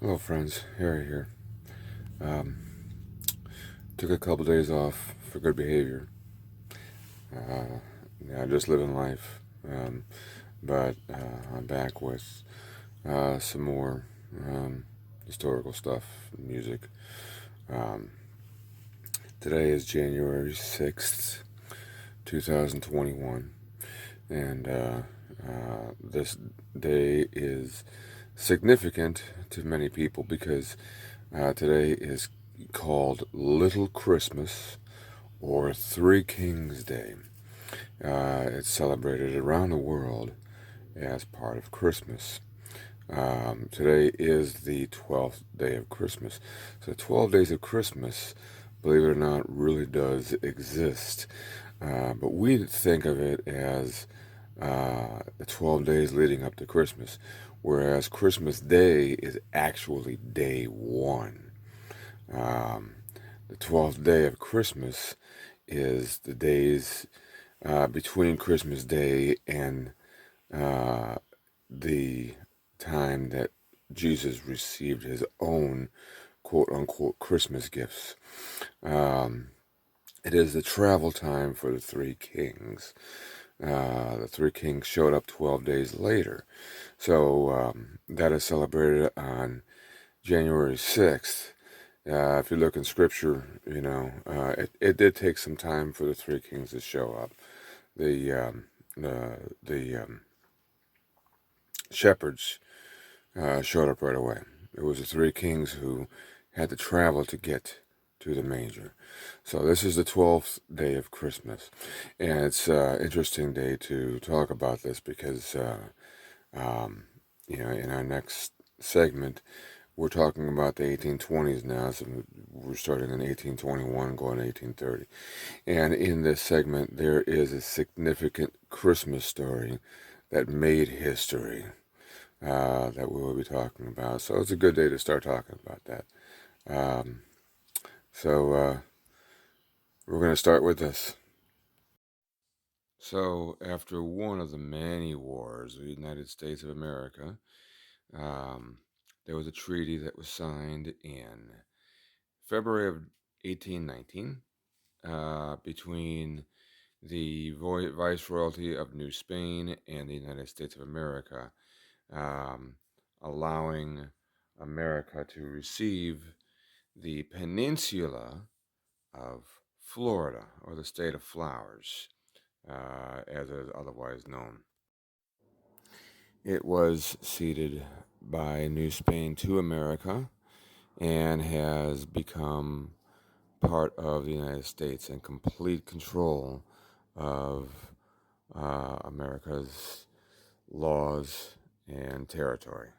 Hello, friends. Harry here. Um, Took a couple days off for good behavior. Uh, yeah, just living life. But I'm back with some more historical stuff, music. Um, Today is January 6th, 2021, and this day is significant to many people because today is called Little Christmas or Three Kings Day. It's celebrated around the world as part of Christmas. Today is the 12th day of Christmas. So 12 days of Christmas, believe it or not, really does exist. But we think of it as the 12 days leading up to Christmas, whereas Christmas Day is actually day one. Um, the 12th day of Christmas is the days between Christmas Day and uh, the time that Jesus received his own quote unquote Christmas gifts. Um, it is the travel time for the three kings. The three kings showed up 12 days later. So that is celebrated on January 6th. If you look in scripture, it did take some time for the three kings to show up. The the shepherds showed up right away. It was the three kings who had to travel to get to the manger. So this is the 12th day of Christmas, and it's an interesting day to talk about this because um, in our next segment we're talking about the 1820s now. So we're starting in 1821, going to 1830, and in this segment there is a significant Christmas story that made history that we will be talking about. So it's a good day to start talking about that. Um, so we're going to start with this. So after one of the many wars of the United States of America, um, there was a treaty that was signed in February of 1819 between the Viceroyalty of New Spain and the United States of America, um, allowing America to receive the peninsula of Florida, or the state of flowers, as it is otherwise known. It was ceded by New Spain to America and has become part of the United States and complete control of America's laws and territory.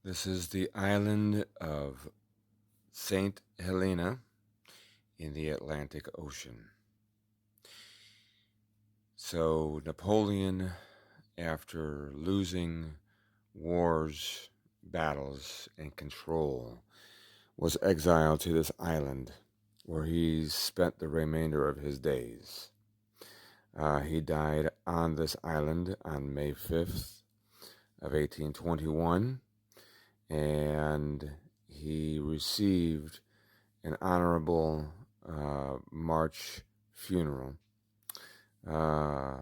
This is the island of St. Helena in the Atlantic Ocean. So Napoleon, after losing wars, battles, and control, was exiled to this island where he spent the remainder of his days. He died on this island on May 5th of 1821, and he received an honorable March funeral uh,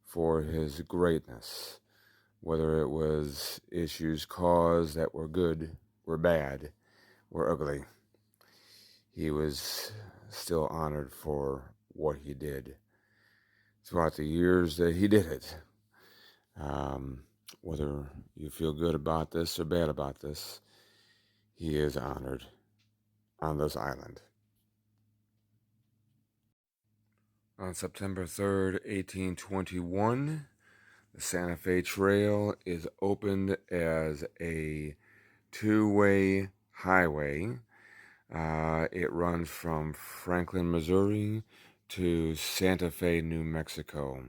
for his greatness, whether it was issues caused that were good, were bad, were ugly. He was still honored for what he did throughout the years that he did it. Um, Whether you feel good about this or bad about this, he is honored on this island. On September 3rd, 1821, the Santa Fe Trail is opened as a two-way highway. It runs from Franklin, Missouri to Santa Fe, New Mexico,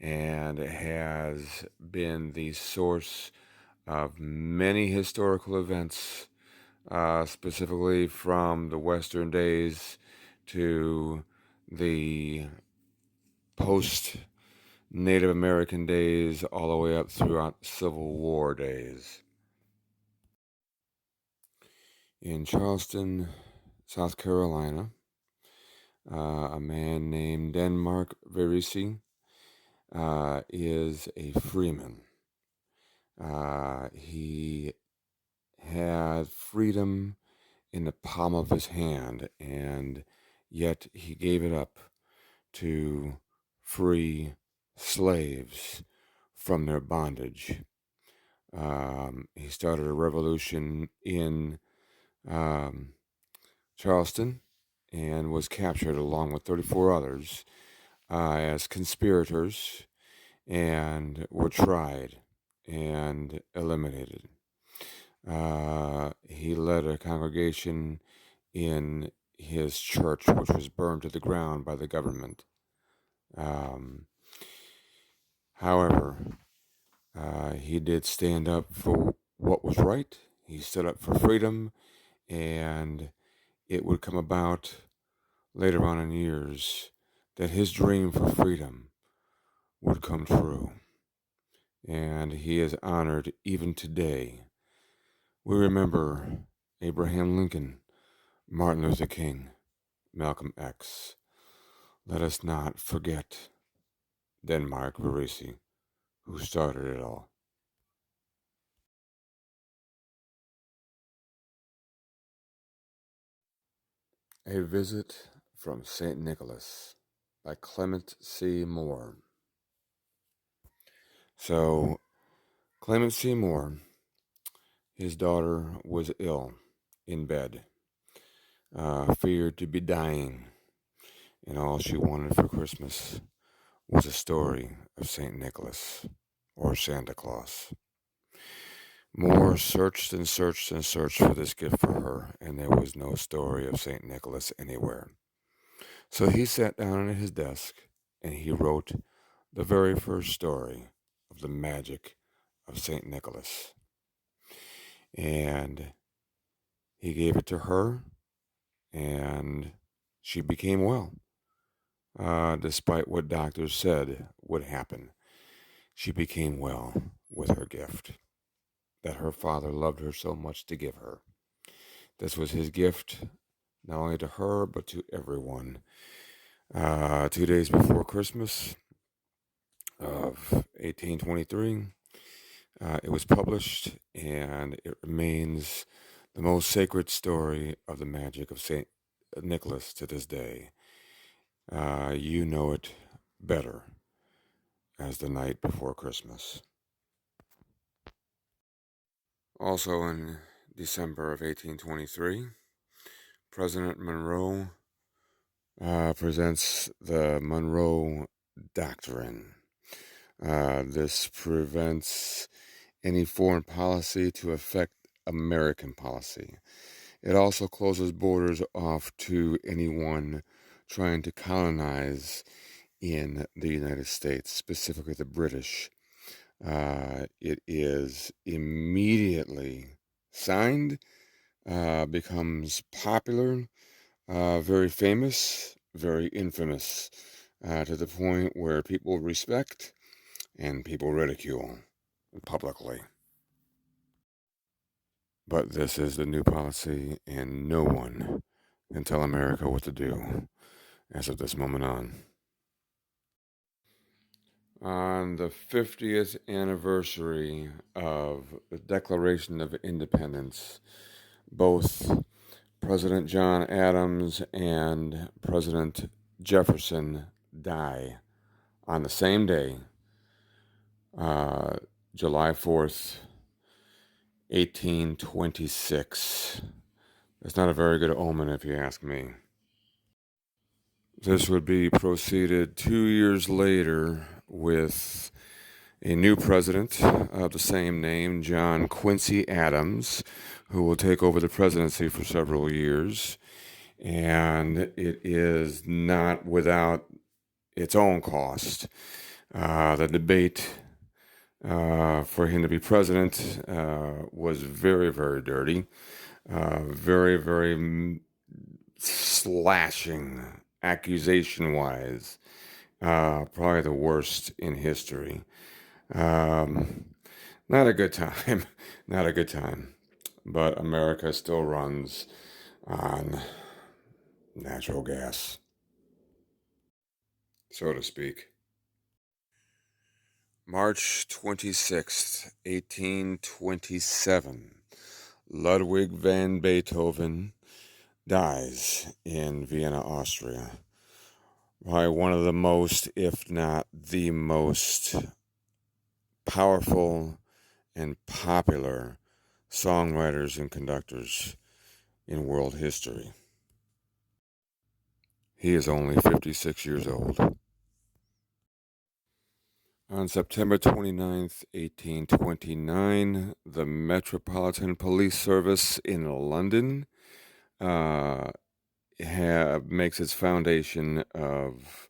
and it has been the source of many historical events, specifically from the Western days to the post Native American days, all the way up throughout Civil War days. In Charleston, South Carolina, a man named Denmark Verisi is a freeman. He had freedom in the palm of his hand, and yet he gave it up to free slaves from their bondage. He started a revolution in um, Charleston and was captured along with 34 others as conspirators and were tried and eliminated. He led a congregation in his church, which was burned to the ground by the government. Um, However, he did stand up for what was right. He stood up for freedom, and it would come about later on in years that his dream for freedom would come true. And he is honored even today. We remember Abraham Lincoln, Martin Luther King, Malcolm X. Let us not forget Denmark Verisi, who started it all. A Visit from St. Nicholas by Clement C. Moore. So, Clement C. Moore, his daughter was ill in bed, feared to be dying, and all she wanted for Christmas was a story of St. Nicholas or Santa Claus. Moore searched and searched and searched for this gift for her, and there was no story of St. Nicholas anywhere. So he sat down at his desk and he wrote the very first story of the magic of St. Nicholas. And he gave it to her, and she became well, despite what doctors said would happen. She became well with her gift that her father loved her so much to give her. This was his gift, not only to her, but to everyone. 2 days before Christmas of 1823, it was published, and it remains the most sacred story of the magic of St. Nicholas to this day. You know it better as the night before Christmas. Also in December of 1823, President Monroe presents the Monroe Doctrine. This prevents any foreign policy to affect American policy. It also closes borders off to anyone trying to colonize in the United States, specifically the British. It is immediately signed, becomes popular, very famous, very infamous, to the point where people respect and people ridicule publicly. But this is the new policy, and no one can tell America what to do as of this moment on. On the 50th anniversary of the Declaration of Independence, both President John Adams and President Jefferson die on the same day, July 4th, 1826. It's not a very good omen, if you ask me. This would be proceeded 2 years later with a new president of the same name, John Quincy Adams, who will take over the presidency for several years. And it is not without its own cost. The debate for him to be president was very, very dirty, very, very slashing accusation-wise, probably the worst in history. Not a good time, not a good time. but America still runs on natural gas, so to speak. March 26th, 1827, Ludwig van Beethoven dies in Vienna, Austria. Probably one of the most, if not the most, powerful and popular songwriters and conductors in world history. He is only 56 years old. On September 29th, 1829, the Metropolitan Police Service in London uh, makes its foundation of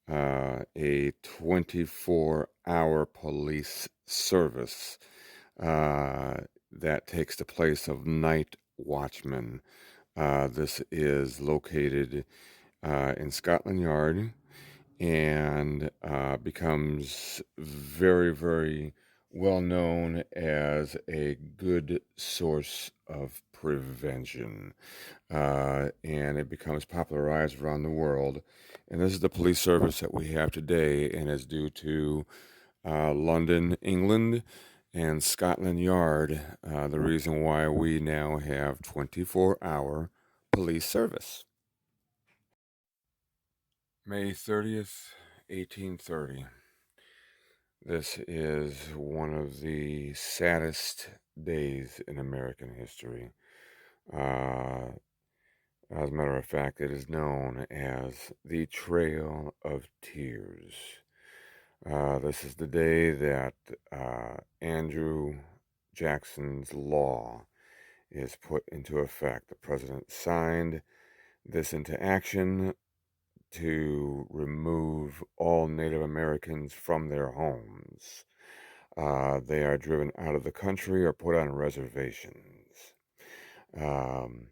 a 24-hour police service that takes the place of night watchmen. This is located in Scotland Yard and becomes very, very well known as a good source of prevention. And it becomes popularized around the world. And this is the police service that we have today, and is due to London, England, and Scotland Yard, the reason why we now have 24-hour police service. May 30th, 1830. This is one of the saddest days in American history. As a matter of fact, it is known as the Trail of Tears. This is the day that Andrew Jackson's law is put into effect. The president signed this into action to remove all Native Americans from their homes. They are driven out of the country or put on reservations. Um,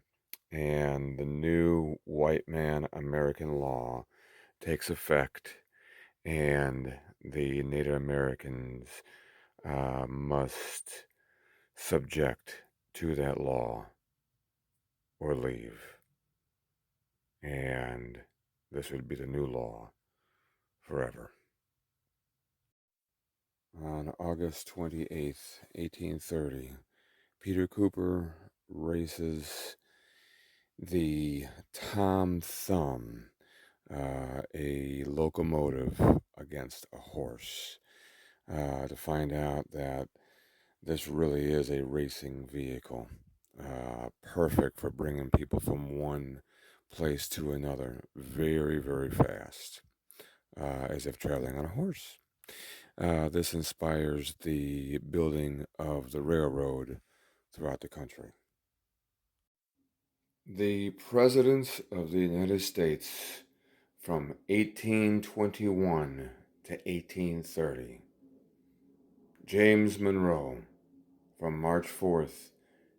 and the new white man American law takes effect, and the Native Americans must subject to that law or leave. And this would be the new law forever. On August 28th, 1830, Peter Cooper races the Tom Thumb, a locomotive, against a horse, to find out that this really is a racing vehicle, perfect for bringing people from one place to another very, very fast, as if traveling on a horse. This inspires the building of the railroad throughout the country. The Presidents of the United States from 1821 to 1830. James Monroe, from March 4th,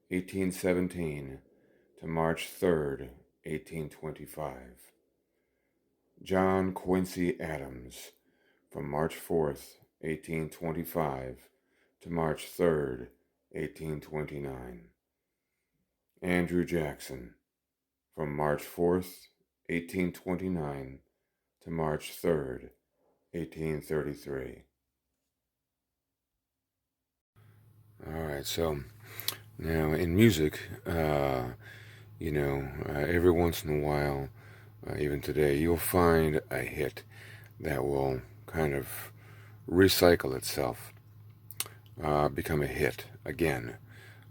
1817 to March 3rd, 1825. John Quincy Adams, from March 4th, 1825 to March 3rd, 1829. Andrew Jackson, from March 4th, 1829 to March 3rd, 1833. All right, so now in music, every once in a while, even today, you'll find a hit that will kind of recycle itself, become a hit again,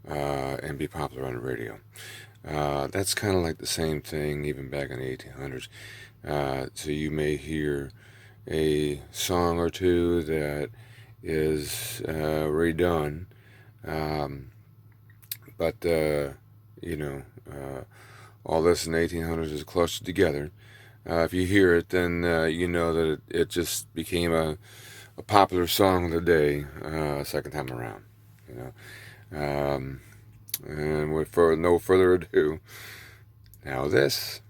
and be popular on the radio. That's kind of like the same thing even back in the 1800s. So you may hear a song or two that is redone, but all this in the 1800s is closer together. If you hear it, then you know that it just became a popular song of the day, second time around. You know, and with no further ado, now this